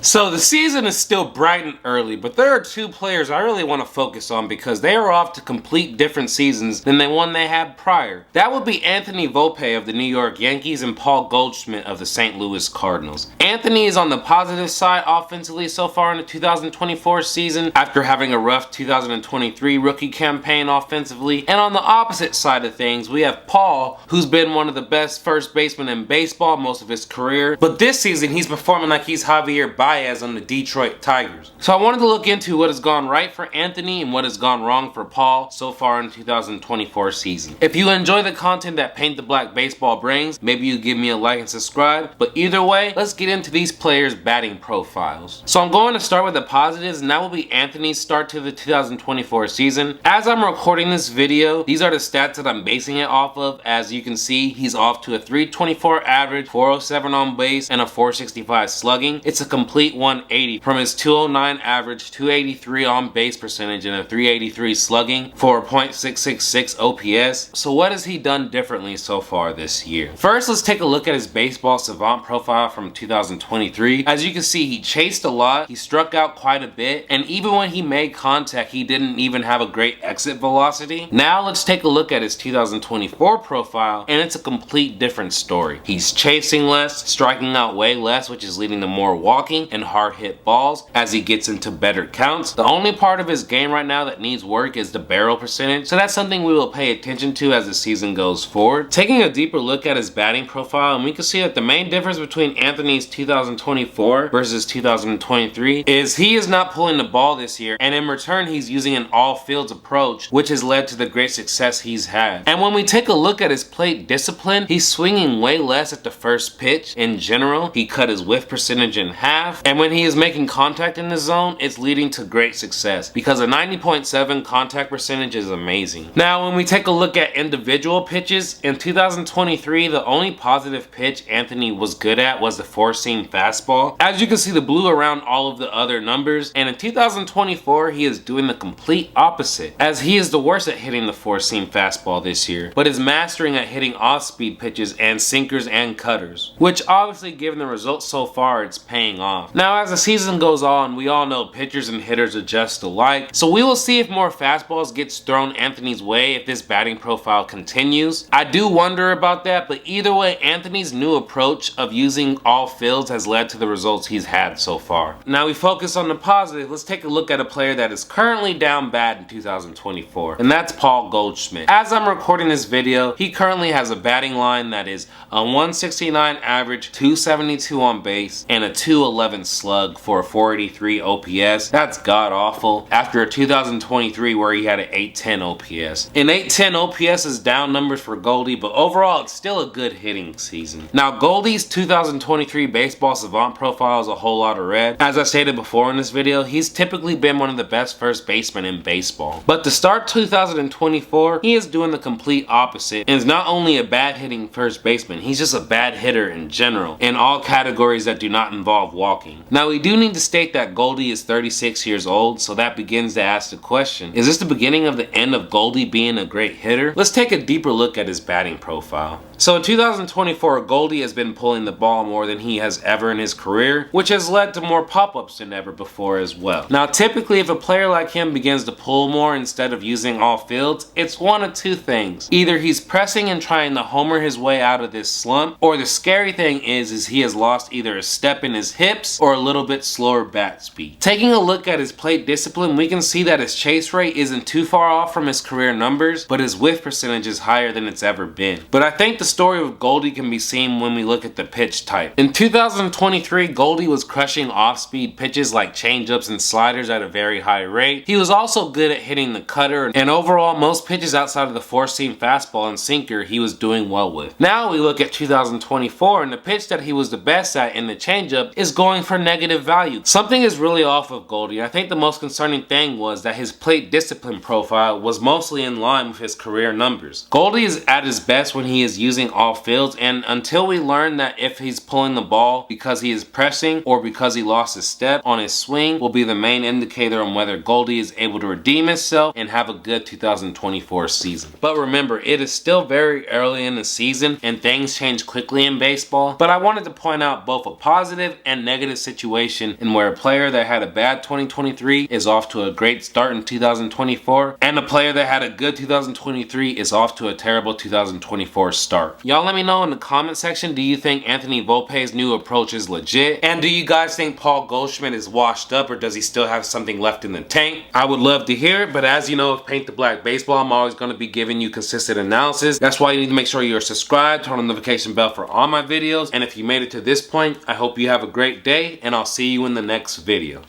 So the season is still bright and early, but there are two players I really want to focus on because they are off to complete different seasons than the one they had prior. That would be Anthony Volpe of the New York Yankees and Paul Goldschmidt of the St. Louis Cardinals. Anthony is on the positive side offensively so far in the 2024 season after having a rough 2023 rookie campaign offensively, and on the opposite side of things we have Paul, who's been one of the best first basemen in baseball most of his career, but this season he's performing like he's Javier Baez on the Detroit Tigers. So I wanted to look into what has gone right for Anthony and what has gone wrong for Paul so far in the 2024 season. If you enjoy the content that Paint the Black Baseball brings, maybe you give me a like and subscribe, but either way, let's get into these players' batting profiles. So I'm going to start with the positives, and that will be Anthony's start to the 2024 season. As I'm recording this video, these are the stats that I'm basing it off of. As you can see, he's off to a 324 average, 407 on base, and a 465 slugging. It's a complete 180 from his 209 average, 283 on base percentage, and a 383 slugging for a .666 OPS. So what has he done differently so far this year? First, let's take a look at his baseball savant profile from 2023. As you can see, he chased a lot, he struck out quite a bit, and even when he made contact, he didn't even have a great exit velocity. Now let's take a look at his 2024 profile, and it's a complete different story. He's chasing less, striking out way less, which is leading to more walking and hard hit balls as he gets into better counts. The only part of his game right now that needs work is the barrel percentage, so that's something we will pay attention to as the season goes forward. Taking a deeper look at his batting profile, and we can see that the main difference between Anthony's 2024 versus 2023 is he is not pulling the ball this year, and in return he's using an all fields approach, which has led to the great success he's had. And when we take a look at his plate discipline, he's swinging way less at the first pitch. In general, he cut his whiff percentage in half, and when he is making contact in the zone, it's leading to great success because a 90.7 contact percentage is amazing. Now when we take a look at individual pitches, in 2023 the only positive pitch Anthony was good at was the four-seam fastball. As you can see, the blue around all of the other numbers, and in 2024 he is doing the complete opposite, as he is the worst at hitting the four-seam fastball this year, but is mastering at hitting off-speed pitches and sinkers and cutters, which obviously given the results so far it's paying off. Now as the season goes on, we all know pitchers and hitters adjust alike, so we will see if more fastballs gets thrown Anthony's way if this batting profile continues. I do wonder about that, but either way, Anthony's new approach of using all fields has led to the results he's had so far. Now we focus on the positive. Let's take a look at a player that is currently down bad in 2024, and that's Paul Goldschmidt. As I'm recording this video, he currently has a batting line that is a 169 average, 272 on base, and a 211 slug for a 483 OPS. That's god awful after a 2023 where he had an 810 OPS. An 810 OPS is down numbers for Goldie, but overall it's still a good hitting season. Now Goldie's 2023 baseball savant profile is a whole lot of red. As I stated before in this video, he's typically been one of the best first basemen in baseball, but to start 2024 he is doing the complete opposite and is not only a bad hitting first baseman, he's just a bad hitter in general in all categories that do not involve walking. Now we do need to state that Goldie is 36 years old, so that begins to ask the question, is this the beginning of the end of Goldie being a great hitter? Let's take a deeper look at his batting profile. So in 2024, Goldie has been pulling the ball more than he has ever in his career, which has led to more pop-ups than ever before as well. Now typically if a player like him begins to pull more instead of using all fields, it's one of two things. Either he's pressing and trying to homer his way out of this slump, or the scary thing is he has lost either a step in his hips or a little bit slower bat speed. Taking a look at his plate discipline, we can see that his chase rate isn't too far off from his career numbers, but his whiff percentage is higher than it's ever been. But I think the story of Goldie can be seen when we look at the pitch type. In 2023, Goldie was crushing off-speed pitches like changeups and sliders at a very high rate. He was also good at hitting the cutter, and overall most pitches outside of the four-seam fastball and sinker he was doing well with. Now we look at 2024, and the pitch that he was the best at in the changeup is going for negative value. Something is really off with Goldie. I think the most concerning thing was that his plate discipline profile was mostly in line with his career numbers. Goldie is at his best when he is using all fields, and until we learn that if he's pulling the ball because he is pressing or because he lost a step on his swing will be the main indicator on whether Goldie is able to redeem himself and have a good 2024 season. But remember, it is still very early in the season and things change quickly in baseball, but I wanted to point out both a positive and negative create a situation in where a player that had a bad 2023 is off to a great start in 2024, and a player that had a good 2023 is off to a terrible 2024 start. Y'all let me know in the comment section, do you think Anthony Volpe's new approach is legit? And do you guys think Paul Goldschmidt is washed up, or does he still have something left in the tank? I would love to hear it, but as you know, with Paint the Black Baseball, I'm always going to be giving you consistent analysis. That's why you need to make sure you're subscribed, turn on the notification bell for all my videos, and if you made it to this point, I hope you have a great day, and I'll see you in the next video.